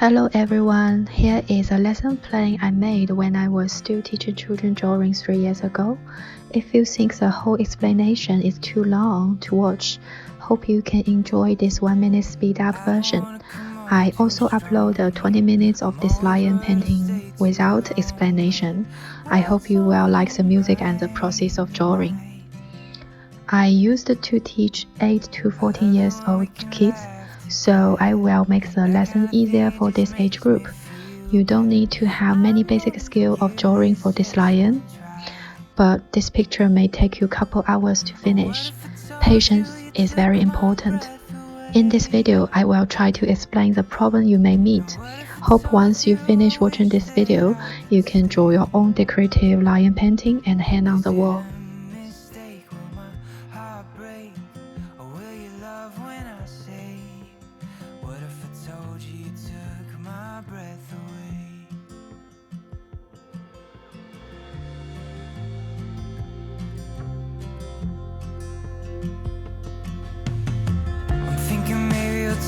Hello everyone, here is a lesson plan I made when I was still teaching children drawing 3 years ago. If you think the whole explanation is too long to watch, hope you can enjoy this 1-minute speed up version. I also upload 20 minutes of this lion painting without explanation. I hope you will like the music and the process of drawing. I used to teach 8 to 14 years old kids, so I will make the lesson easier for this age group. You don't need to have many basic skills of drawing for this lion, but this picture may take you a couple hours to finish. Patience is very important. In this video, I will try to explain the problem you may meet. Hope once you finish watching this video, you can draw your own decorative lion painting and hang on the wall.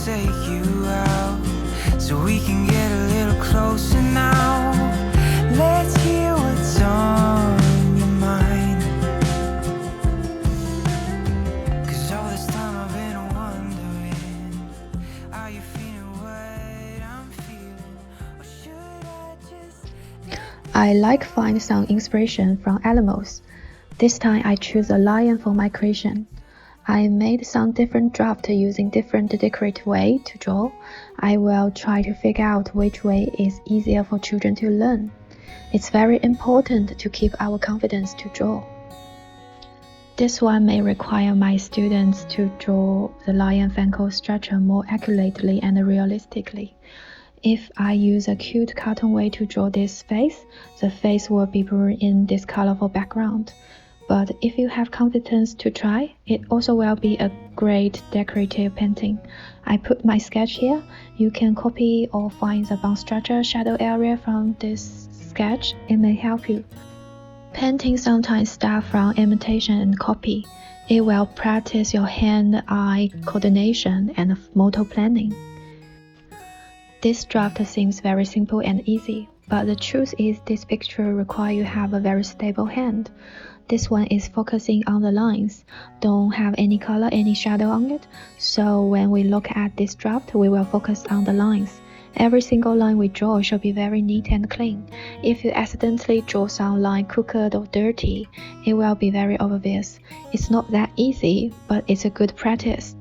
Take you out so we can get a little closer now. Let's hear what's on your mind, 'cause all this time I've been wondering, are you feeling what I'm feeling, or should I just... I like find some inspiration from animals. This time I choose a lion for my creation. I made some different drafts using different decorative way to draw. I will try to figure out which way is easier for children to learn. It's very important to keep our confidence to draw. This one may require my students to draw the lion facial structure more accurately and realistically. If I use a cute cartoon way to draw this face, the face will be blurred in this colorful background. But if you have confidence to try, it also will be a great decorative painting. I put my sketch here. You can copy or find the bone structure shadow area from this sketch. It may help you. Painting sometimes starts from imitation and copy. It will practice your hand-eye coordination and motor planning. This draft seems very simple and easy, but the truth is this picture requires you have a very stable hand. This one is focusing on the lines, don't have any color, any shadow on it, so when we look at this draft, we will focus on the lines. Every single line we draw should be very neat and clean. If you accidentally draw some line crooked or dirty, it will be very obvious. It's not that easy, but it's a good practice.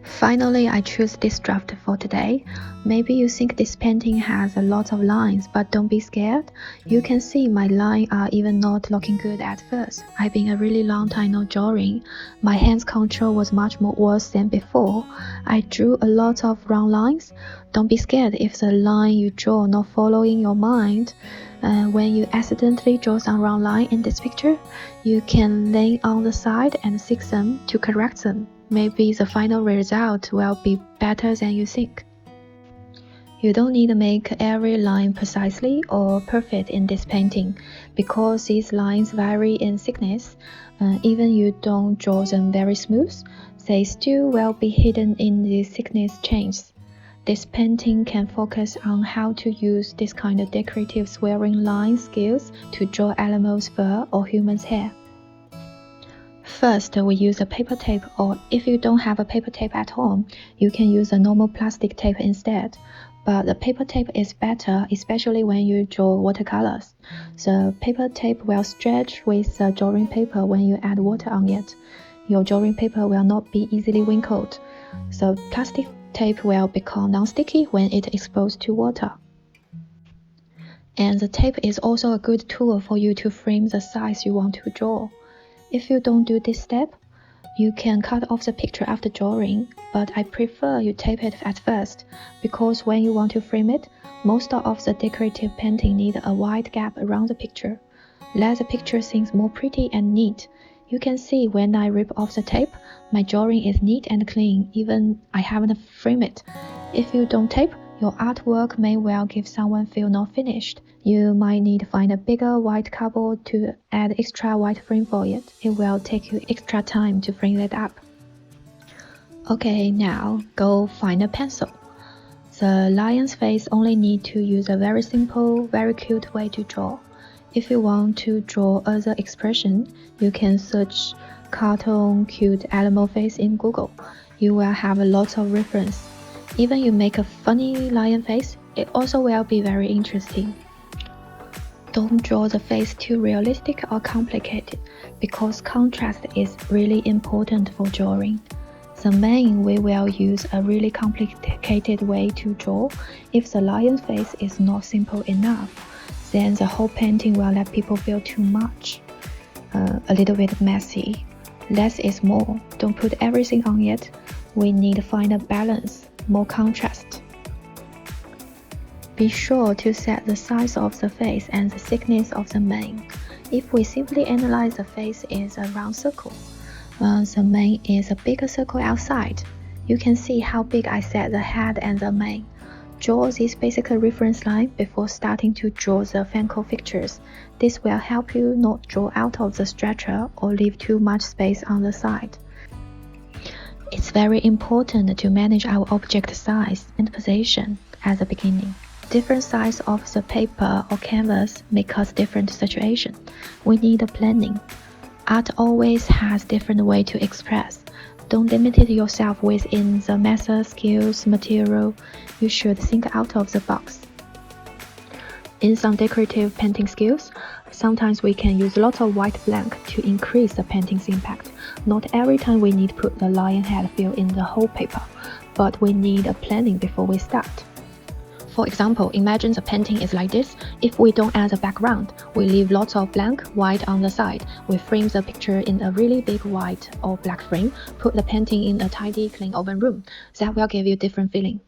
Finally, I choose this draft for today. Maybe you think this painting has a lot of lines, but don't be scared. You can see my lines are even not looking good at first. I've been a really long time not drawing. My hands control was much more worse than before. I drew a lot of wrong lines. Don't be scared if the line you draw not following your mind. When you accidentally draw some wrong line in this picture, you can lay on the side and fix them to correct them. Maybe the final result will be better than you think. You don't need to make every line precisely or perfect in this painting, because these lines vary in thickness. Even you don't draw them very smooth, they still will be hidden in the thickness changes. This painting can focus on how to use this kind of decorative swirling line skills to draw animals' fur or humans' hair. First, we use a paper tape, or if you don't have a paper tape at home, you can use a normal plastic tape instead. But the paper tape is better, especially when you draw watercolors. The paper tape will stretch with the drawing paper when you add water on it. Your drawing paper will not be easily wrinkled. The plastic tape will become non-sticky when it is exposed to water. And the tape is also a good tool for you to frame the size you want to draw. If you don't do this step, you can cut off the picture after drawing, but I prefer you tape it at first, because when you want to frame it, most of the decorative painting need a wide gap around the picture. Let the picture seem more pretty and neat. You can see when I rip off the tape, my drawing is neat and clean, even I haven't framed it. If you don't tape, your artwork may well give someone feel not finished. You might need to find a bigger white cardboard to add extra white frame for it. It will take you extra time to frame that up. Okay, now go find a pencil. The lion's face only need to use a very simple, very cute way to draw. If you want to draw other expression, you can search cartoon cute animal face in Google. You will have lots of reference. Even you make a funny lion face, it also will be very interesting. Don't draw the face too realistic or complicated, because contrast is really important for drawing. The mane we will use a really complicated way to draw. If the lion's face is not simple enough, then the whole painting will let people feel too much, a little bit messy. Less is more. Don't put everything on yet. We need to find a balance, more contrast. Be sure to set the size of the face and the thickness of the mane. If we simply analyze the face as a round circle, the mane is a bigger circle outside. You can see how big I set the head and the mane. Draw this basic reference line before starting to draw the Fanco features. This will help you not draw out of the structure or leave too much space on the side. It's very important to manage our object size and position at the beginning. Different size of the paper or canvas may cause different situation. We need a planning. Art always has different way to express. Don't limit yourself within the method, skills, material. You should think out of the box. In some decorative painting skills, sometimes we can use lots of white blank to increase the painting's impact. Not every time we need to put the lion head fill in the whole paper, but we need a planning before we start. For example, imagine the painting is like this. If we don't add a background, we leave lots of blank white on the side. We frame the picture in a really big white or black frame, put the painting in a tidy, clean open room. That will give you a different feeling.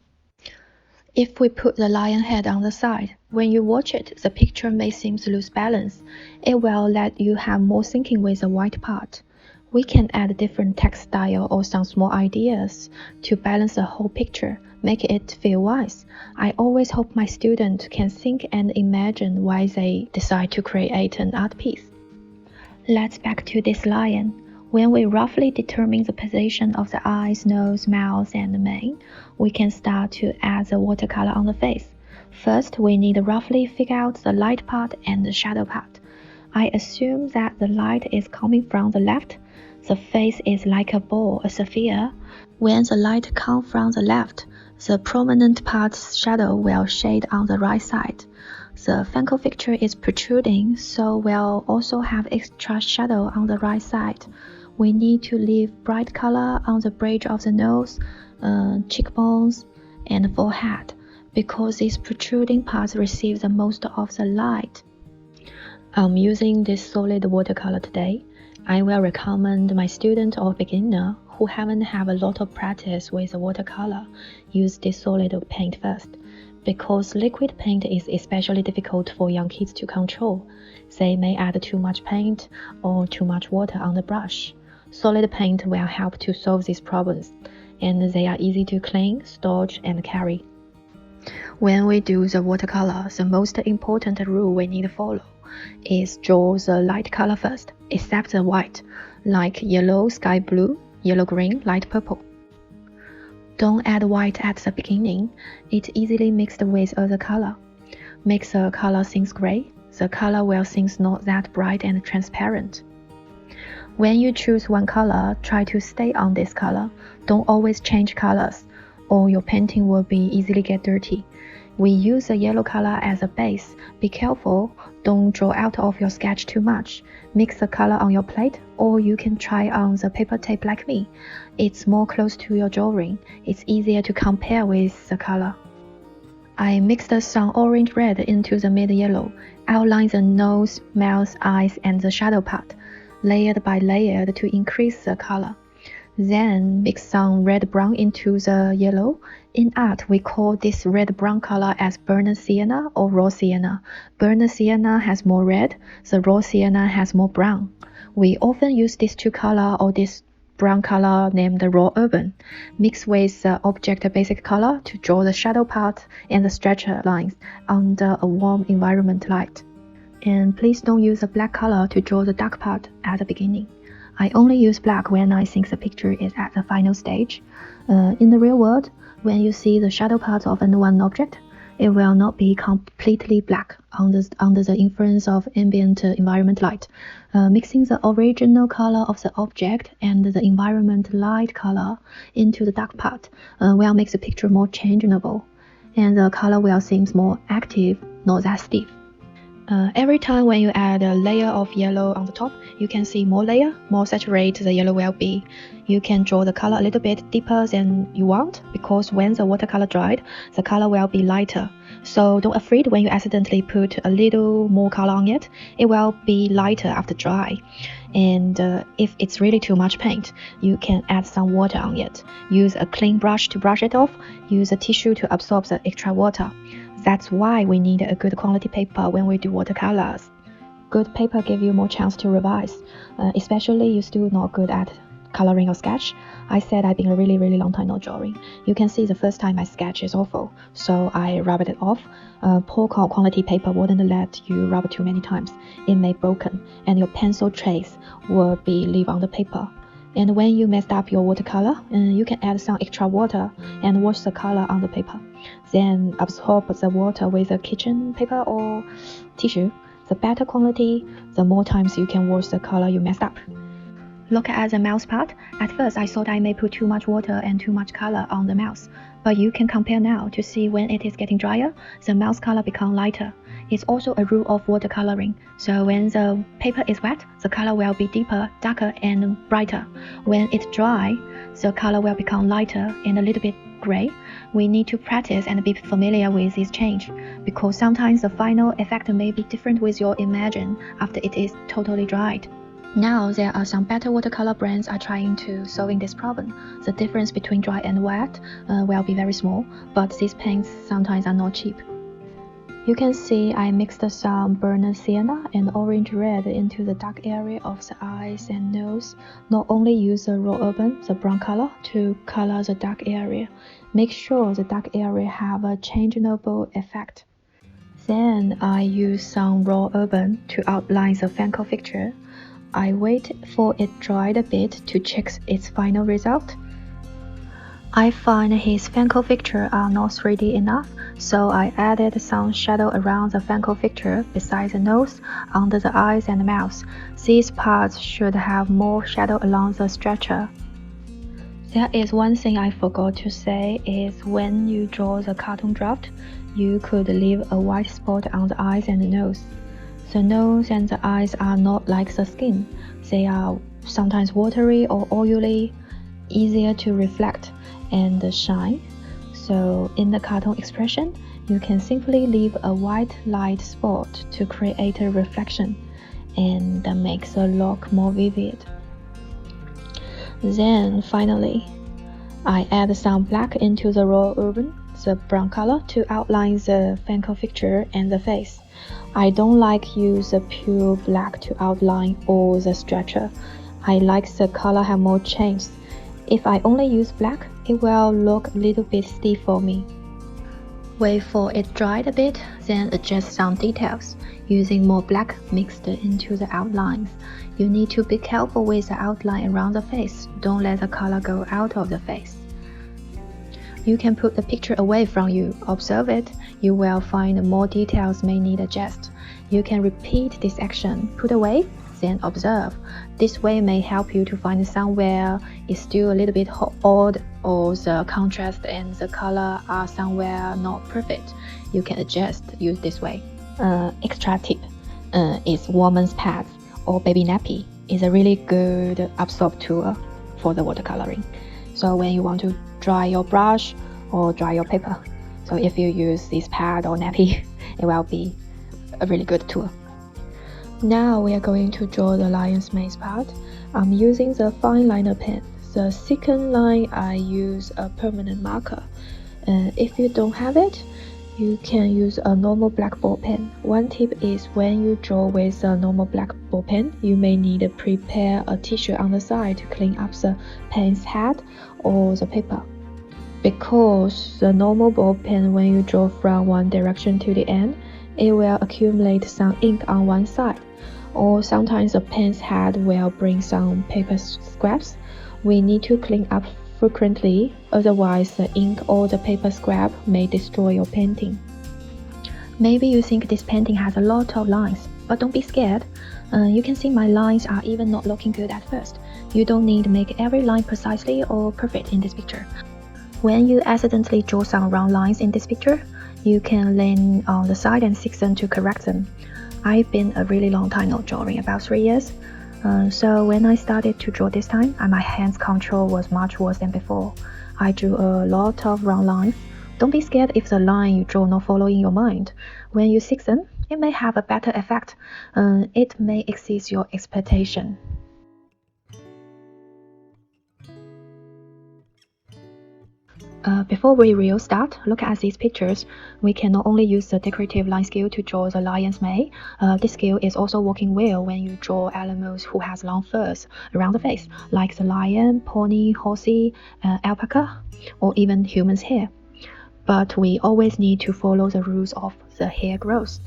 If we put the lion head on the side, when you watch it, the picture may seem to lose balance. It will let you have more thinking with the white part. We can add different text style or some small ideas to balance the whole picture, make it feel wise. I always hope my students can think and imagine why they decide to create an art piece. Let's back to this lion. When we roughly determine the position of the eyes, nose, mouth, and the mane, we can start to add the watercolor on the face. First, we need to roughly figure out the light part and the shadow part. I assume that the light is coming from the left. The face is like a ball, a sphere. When the light comes from the left, the prominent part's shadow will shade on the right side. The Fanco feature is protruding, so we'll also have extra shadow on the right side. We need to leave bright color on the bridge of the nose, cheekbones, and forehead, because these protruding parts receive the most of the light. I'm using this solid watercolor today. I will recommend my student or beginner who haven't had a lot of practice with watercolor use this solid paint first, because liquid paint is especially difficult for young kids to control. They may add too much paint or too much water on the brush. Solid paint will help to solve these problems, and they are easy to clean, store, and carry. When we do the watercolor, the most important rule we need to follow is draw the light color first, except the white, like yellow, sky blue, yellow green, light purple. Don't add white at the beginning. It easily mixed with other color. Make the color seems gray. The color will seem not that bright and transparent. When you choose one color, try to stay on this color. Don't always change colors, or your painting will be easily get dirty. We use the yellow color as a base. Be careful, don't draw out of your sketch too much. Mix the color on your plate, or you can try on the paper tape like me. It's more close to your drawing. It's easier to compare with the color. I mixed some orange red into the mid-yellow, outline the nose, mouth, eyes, and the shadow part, layered by layered to increase the color. Then mix some red-brown into the yellow. In art, we call this red-brown color as burnt sienna or raw sienna. Burnt sienna has more red, the raw sienna has more brown. We often use these two colors or this brown color named raw urban, mixed with the object basic color to draw the shadow part and the structure lines under a warm environment light. And please don't use a black color to draw the dark part at the beginning. I only use black when I think the picture is at the final stage. In the real world, when you see the shadow parts of one object, it will not be completely black under the influence of ambient environment light. Mixing the original color of the object and the environment light color into the dark part will make the picture more changeable, and the color will seem more active, not that stiff. Every time when you add a layer of yellow on the top, you can see more layer, more saturated the yellow will be. You can draw the color a little bit deeper than you want, because when the watercolor dried, the color will be lighter. So don't afraid when you accidentally put a little more color on it, it will be lighter after dry. And if it's really too much paint, you can add some water on it. Use a clean brush to brush it off, use a tissue to absorb the extra water. That's why we need a good quality paper when we do watercolors. Good paper give you more chance to revise, especially you still not good at coloring or sketch. I said I've been a really long time not drawing. You can see the first time my sketch is awful, so I rubbed it off. Poor quality paper wouldn't let you rub too many times. It may broken, and your pencil trace will be leave on the paper. And when you messed up your watercolor, you can add some extra water and wash the color on the paper. Then absorb the water with a kitchen paper or tissue. The better quality, the more times you can wash the color you messed up. Look at the mouse part. At first I thought I may put too much water and too much color on the mouse, but you can compare now to see when it is getting drier, the mouse color become lighter. It's also a rule of watercoloring, so when the paper is wet, the color will be deeper, darker and brighter. When it's dry, the color will become lighter and a little bit gray. We need to practice and be familiar with this change, because sometimes the final effect may be different with your imagine after it is totally dried. Now there are some better watercolor brands are trying to solving this problem. The difference between dry and wet will be very small, but these paints sometimes are not cheap. You can see I mixed some burnt sienna and orange red into the dark area of the eyes and nose. Not only use the raw urban, the brown color, to color the dark area. Make sure the dark area have a changeable effect. Then I use some raw urban to outline the Fanco figure. I wait for it dried a bit to check its final result. I find his Fanco figure are not 3D enough, so I added some shadow around the Fanco figure beside the nose, under the eyes and the mouth. These parts should have more shadow along the structure. There is one thing I forgot to say is when you draw the cartoon draft, you could leave a white spot on the eyes and the nose. The nose and the eyes are not like the skin. They are sometimes watery or oily, easier to reflect and shine. So in the cartoon expression, you can simply leave a white light spot to create a reflection and makes the look more vivid. Then finally, I add some black into the raw urban, the brown color, to outline the Fanco figure and the face. I don't like use the pure black to outline all the structure. I like the color have more change. If I only use black, it will look a little bit stiff for me. Wait for it dried a bit, then adjust some details, using more black mixed into the outlines. You need to be careful with the outline around the face. Don't let the color go out of the face. You can put the picture away from you, observe it. You will find more details may need adjust. You can repeat this action, put away, then observe. This way may help you to find somewhere is still a little bit odd, or the contrast and the color are somewhere not perfect. You can adjust, use this way. Extra tip is woman's pads or baby nappy is a really good absorb tool for the watercoloring. So when you want to dry your brush or dry your paper, so if you use this pad or nappy, it will be a really good tool. Now we are going to draw the lion's mane part. I'm using the fine liner pen. The second line I use a permanent marker. If you don't have it, you can use a normal black ball pen. One tip is when you draw with a normal black ball pen, you may need to prepare a tissue on the side to clean up the pen's head or the paper. Because the normal ball pen, when you draw from one direction to the end, it will accumulate some ink on one side. or sometimes the pen's head will bring some paper scraps. We need to clean up frequently, otherwise the ink or the paper scrap may destroy your painting. Maybe you think this painting has a lot of lines, but don't be scared. You can see my lines are even not looking good at first. You don't need to make every line precisely or perfect in this picture. When you accidentally draw some wrong lines in this picture, you can lean on the side and section to correct them. I've been a really long time not drawing, about 3 years. So when I started to draw this time, my hands control was much worse than before. I drew a lot of wrong lines. Don't be scared if the line you draw not following your mind. When you section, it may have a better effect. It may exceed your expectation. Before we really start, look at these pictures. We can not only use the decorative line skill to draw the lion's mane, this skill is also working well when you draw animals who has long furs around the face, like the lion, pony, horsey, alpaca, or even human's hair. But we always need to follow the rules of the hair growth.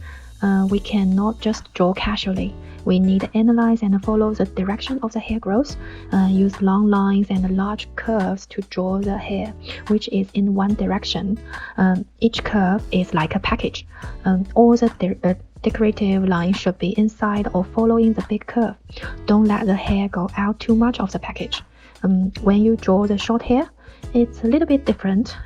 We cannot just draw casually. We need to analyze and follow the direction of the hair growth, use long lines and large curves to draw the hair, which is in one direction. Each curve is like a package. All the decorative lines should be inside or following the big curve. Don't let the hair go out too much of the package. When you draw the short hair, it's a little bit different.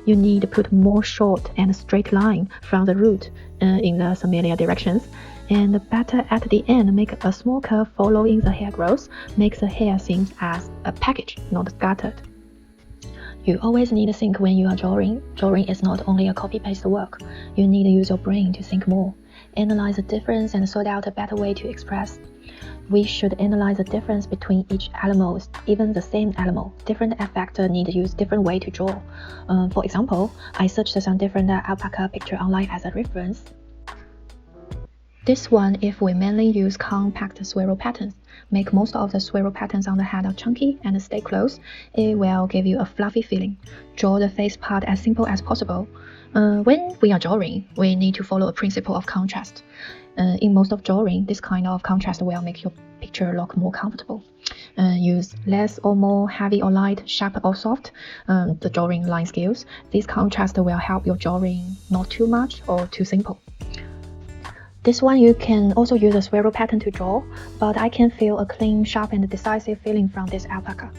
You need to put more short and straight line from the root in the similar directions, and better at the end make a small curve following the hair growth, makes the hair seem as a package, not scattered. You always need to think when you are drawing. Drawing is not only a copy-paste work. You need to use your brain to think more, analyze the difference and sort out a better way to express. We should analyze the difference between each animal, even the same animal. Different effects need to use different way to draw. For example, I searched some different alpaca picture online as a reference. This one, if we mainly use compact swirl patterns, make most of the swirl patterns on the head are chunky and stay close, it will give you a fluffy feeling. Draw the face part as simple as possible. When we are drawing, we need to follow a principle of contrast. In most of drawing, this kind of contrast will make your picture look more comfortable. Use less or more, heavy or light, sharp or soft, the drawing line skills. This contrast will help your drawing not too much or too simple. This one you can also use a swirl pattern to draw, but I can feel a clean, sharp and decisive feeling from this alpaca.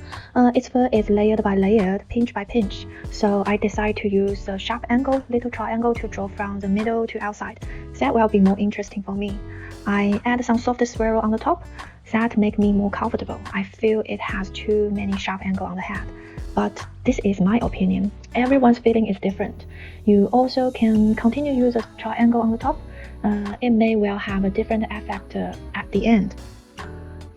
Its fur is layered by layered, pinch by pinch, so I decided to use a sharp angle, little triangle to draw from the middle to outside. That will be more interesting for me. I add some soft swirl on the top. That make me more comfortable. I feel it has too many sharp angle on the head. But this is my opinion. Everyone's feeling is different. You also can continue to use a triangle on the top. It may well have a different effect at the end.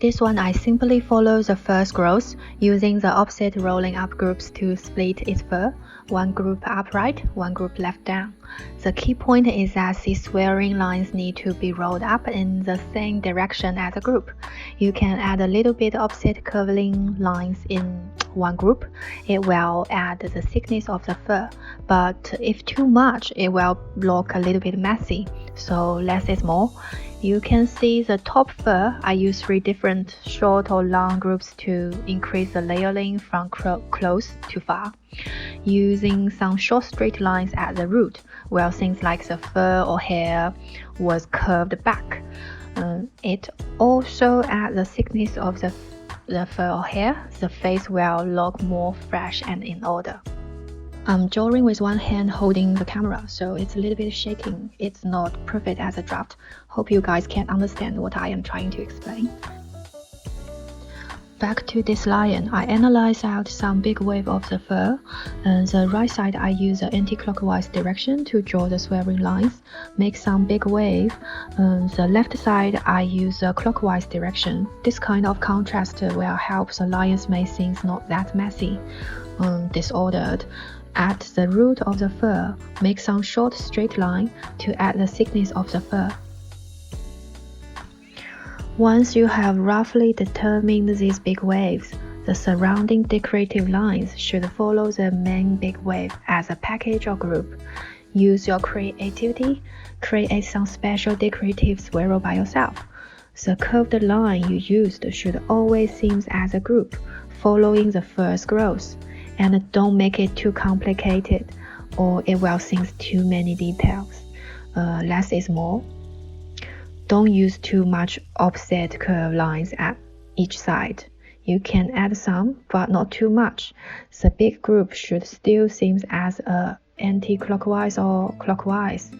This one I simply follow the fur's growth, using the opposite rolling up groups to split its fur, one group upright, one group left down. The key point is that these swirling lines need to be rolled up in the same direction as a group. You can add a little bit opposite curving lines in one group. It will add the thickness of the fur, but if too much, it will look a little bit messy, so less is more. You can see the top fur. I use 3 different short or long groups to increase the layering from close to far, using some short straight lines at the root, where things like the fur or hair was curved back. It also adds the thickness of the fur or hair. The face will look more fresh and in order. I'm drawing with one hand holding the camera, so it's a little bit shaking. It's not perfect as a draft. Hope you guys can understand what I am trying to explain. Back to this lion, I analyze out some big wave of the fur. The right side I use the anti-clockwise direction to draw the swirling lines, make some big wave. The left side I use the clockwise direction. This kind of contrast will help the lion's mane seem not that messy, disordered. At the root of the fur, make some short straight line to add the thickness of the fur. Once you have roughly determined these big waves, the surrounding decorative lines should follow the main big wave as a package or group. Use your creativity, create some special decorative swirl by yourself. The curved line you used should always seem as a group, following the first growth, and don't make it too complicated, or it will seem too many details. Less is more. Don't use too much offset curved lines at each side. You can add some, but not too much. The big group should still seem as anti-clockwise or clockwise.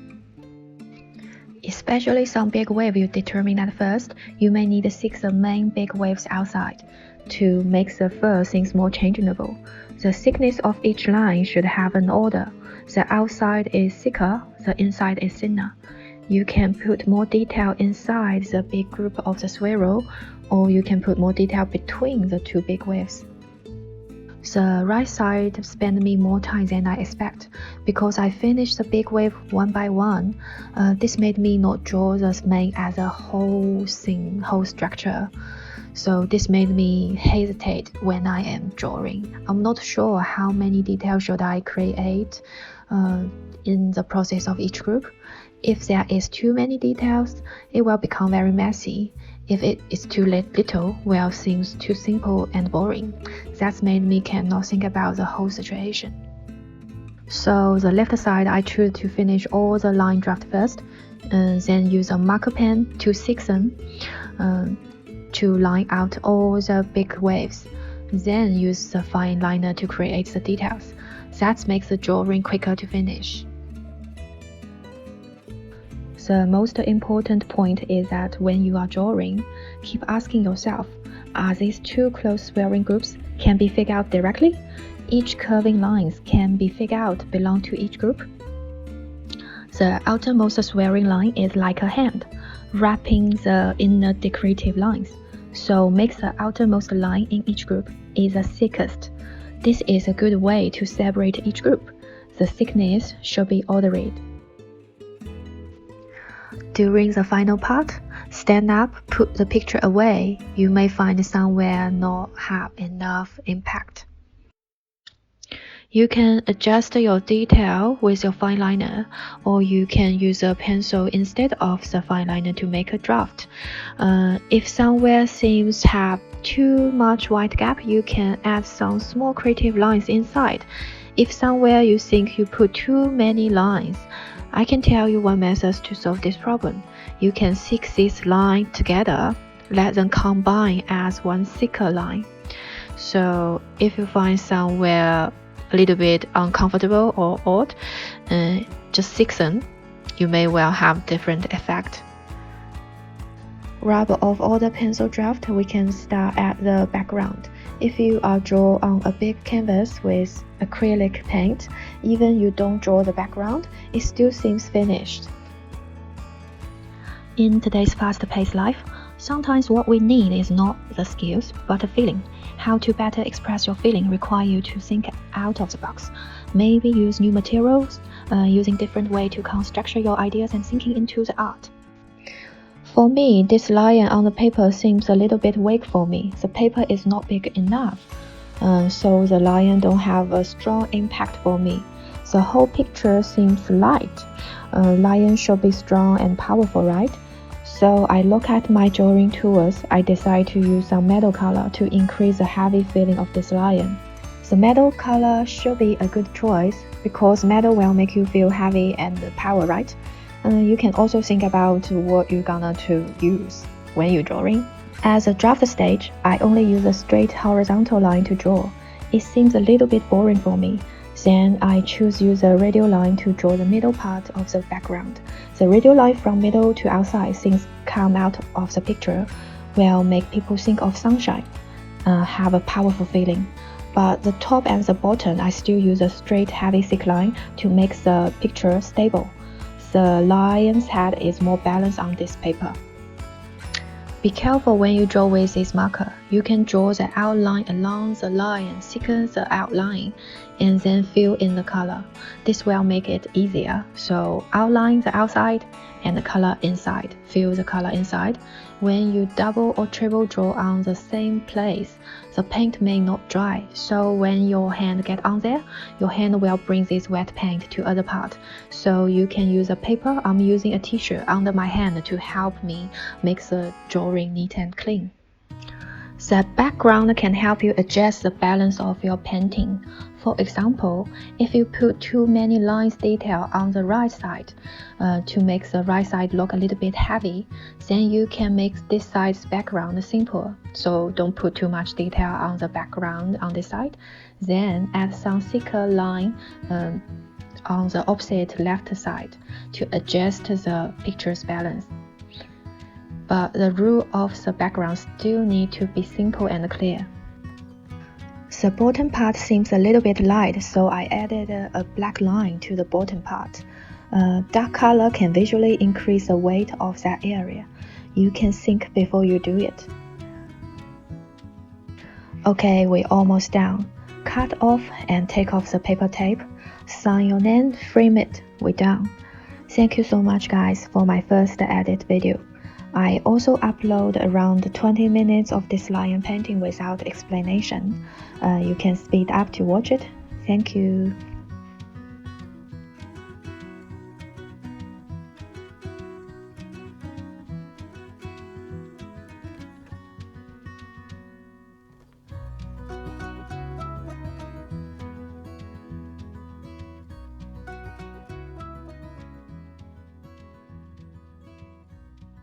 Especially some big wave you determine at first, you may need 6 main big waves outside to make the first things more changeable. The thickness of each line should have an order. The outside is thicker, the inside is thinner. You can put more detail inside the big group of the swirl, or you can put more detail between the 2 big waves. The right side spent me more time than I expect, because I finished the big wave one by one. This made me not draw the main as a whole structure. So this made me hesitate when I am drawing. I'm not sure how many details should I create in the process of each group. If there is too many details, it will become very messy. If it is too little, well, seems too simple and boring. That's made me cannot think about the whole situation. So the left side, I choose to finish all the line draft first, then use a marker pen to thicken, to line out all the big waves. Then use the fine liner to create the details. That makes the drawing quicker to finish. The most important point is that when you are drawing, keep asking yourself, are these 2 close swirling groups can be figured out directly? Each curving lines can be figured out belong to each group. The outermost swirling line is like a hand, wrapping the inner decorative lines. So make the outermost line in each group is the thickest. This is a good way to separate each group. The thickness should be ordered. During the final part, stand up, put the picture away. You may find somewhere not have enough impact. You can adjust your detail with your fine liner, or you can use a pencil instead of the fine liner to make a draft. If somewhere seems have too much white gap, you can add some small creative lines inside. If somewhere you think you put too many lines, I can tell you one method to solve this problem. You can stick these lines together, let them combine as one thicker line. So if you find somewhere a little bit uncomfortable or odd, just thicken. You may well have different effect. Rub off all the pencil draft, we can start at the background. If you are draw on a big canvas with acrylic paint, even you don't draw the background, it still seems finished. In today's fast-paced life, sometimes what we need is not the skills, but a feeling. How to better express your feeling require you to think out of the box. Maybe use new materials, using different way to construct your ideas and thinking into the art. For me, this lion on the paper seems a little bit weak for me. The paper is not big enough, so the lion don't have a strong impact for me. The whole picture seems light. Lion should be strong and powerful, right? So I look at my drawing tools. I decide to use some metal color to increase the heavy feeling of this lion. The metal color should be a good choice because metal will make you feel heavy and power, right? You can also think about what you're gonna to use when you're drawing. As a draft stage, I only use a straight horizontal line to draw. It seems a little bit boring for me. Then I choose use a radial line to draw the middle part of the background. The radial line from middle to outside things come out of the picture will make people think of sunshine, have a powerful feeling. But the top and the bottom, I still use a straight heavy thick line to make the picture stable. The lion's head is more balanced on this paper. Be careful when you draw with this marker. You can draw the outline along the line, thicken the outline, and then fill in the color. This will make it easier. So outline the outside and the color inside. Fill the color inside. When you double or triple draw on the same place, the paint may not dry. So when your hand get on there, your hand will bring this wet paint to other part. So you can use a paper. I'm using a tissue under my hand to help me make the drawing neat and clean. The background can help you adjust the balance of your painting. For example, if you put too many lines detail on the right side to make the right side look a little bit heavy, then you can make this side's background simple. So don't put too much detail on the background on this side. Then add some thicker line on the opposite left side to adjust the picture's balance. But the rule of the background still need to be simple and clear. The bottom part seems a little bit light, so I added a black line to the bottom part. Dark color can visually increase the weight of that area. You can think before you do it. Okay, we're almost done. Cut off and take off the paper tape. Sign your name, frame it, we're done. Thank you so much guys for my first edit video. I also upload around 20 minutes of this lion painting without explanation. You can speed up to watch it. Thank you.